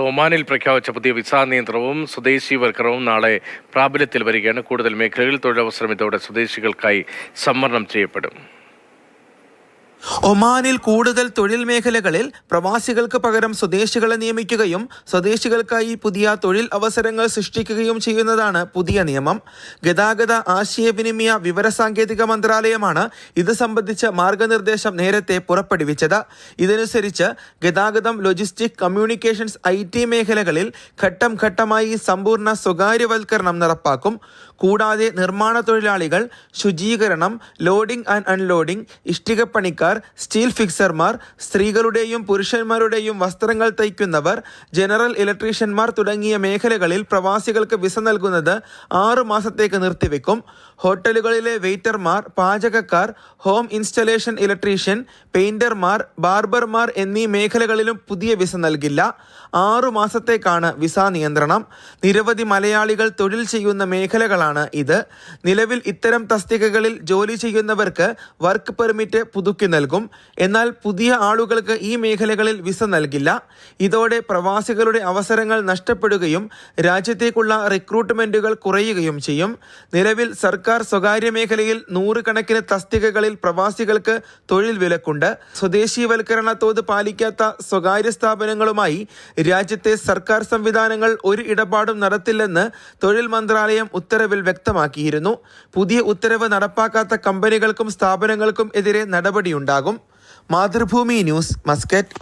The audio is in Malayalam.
ഒമാനിൽ പ്രഖ്യാപിച്ച പുതിയ വിസാ നിയന്ത്രണവും സ്വദേശീവൽക്കരണവും നാളെ പ്രാബല്യത്തിൽ വരികയാണ്. കൂടുതൽ മേഖലകളിൽ തൊഴിലവസരം ഇതോടെ സ്വദേശികൾക്കായി സംവരണം ചെയ്യപ്പെടും. ഒമാനിൽ കൂടുതൽ തൊഴിൽ മേഖലകളിൽ പ്രവാസികൾക്ക് പകരം സ്വദേശികളെ നിയമിക്കുകയും സ്വദേശികൾക്കായി പുതിയ തൊഴിൽ അവസരങ്ങൾ സൃഷ്ടിക്കുകയും ചെയ്യുന്നതാണ് പുതിയ നിയമം. ഗതാഗത ആശയവിനിമയ വിവരസാങ്കേതിക മന്ത്രാലയമാണ് ഇത് സംബന്ധിച്ച മാർഗനിർദ്ദേശം നേരത്തെ പുറപ്പെടുവിച്ചത്. ഇതനുസരിച്ച് ഗതാഗതം, ലോജിസ്റ്റിക്, കമ്മ്യൂണിക്കേഷൻസ്, IT മേഖലകളിൽ ഘട്ടം ഘട്ടമായി സമ്പൂർണ്ണ സ്വകാര്യവൽക്കരണം നടപ്പാക്കും. കൂടാതെ നിർമ്മാണ തൊഴിലാളികൾ, ശുചീകരണം, ലോഡിംഗ് ആൻഡ് അൺലോഡിംഗ്, ഇഷ്ടികപ്പണിക്കാർ, സ്റ്റീൽ ഫിക്സർമാർ, സ്ത്രീകളുടെയും പുരുഷന്മാരുടെയും വസ്ത്രങ്ങൾ തയ്ക്കുന്നവർ, ജനറൽ ഇലക്ട്രീഷ്യന്മാർ തുടങ്ങിയ മേഖലകളിൽ പ്രവാസികൾക്ക് വിസ നൽകുന്നത് 6 മാസത്തേക്ക് നിർത്തിവെക്കും. ഹോട്ടലുകളിലെ വെയിറ്റർമാർ, പാചകക്കാർ, ഹോം ഇൻസ്റ്റലേഷൻ ഇലക്ട്രീഷ്യൻ, പെയിന്റർമാർ, ബാർബർമാർ എന്നീ മേഖലകളിലും പുതിയ വിസ നൽകില്ല. 6 മാസത്തേക്കാണ് വിസ നിയന്ത്രണം. നിരവധി മലയാളികൾ തൊഴിൽ ചെയ്യുന്ന മേഖലകളാണ് ഇത്. നിലവിൽ ഇത്തരം തസ്തികകളിൽ ജോലി ചെയ്യുന്നവർക്ക് വർക്ക് പെർമിറ്റ് പുതുക്കി നൽകും. എന്നാൽ പുതിയ ആളുകൾക്ക് ഈ മേഖലകളിൽ വിസ നൽകില്ല. ഇതോടെ പ്രവാസികളുടെ അവസരങ്ങൾ നഷ്ടപ്പെടുകയും രാജ്യത്തേക്കുള്ള റിക്രൂട്ട്മെന്റുകൾ കുറയുകയും ചെയ്യും. നിലവിൽ സർക്കാർ സ്വകാര്യ മേഖലയിൽ 100 കണക്കിന് തസ്തികകളിൽ പ്രവാസികൾക്ക് തൊഴിൽ വിലക്കുണ്ട്. സ്വദേശീവൽക്കരണ തോത് പാലിക്കാത്ത സ്വകാര്യ സ്ഥാപനങ്ങളുമായി രാജ്യത്തെ സർക്കാർ സംവിധാനങ്ങൾ ഒരു ഇടപാടും നടത്തില്ലെന്ന് തൊഴിൽ മന്ത്രാലയം ഉത്തരവിൽ വ്യക്തമാക്കിയിരുന്നു. പുതിയ ഉത്തരവ് നടപ്പാക്കാത്ത കമ്പനികൾക്കും സ്ഥാപനങ്ങൾക്കും എതിരെ നടപടിയുണ്ടാകും. Mathrubhumi news, Muscat.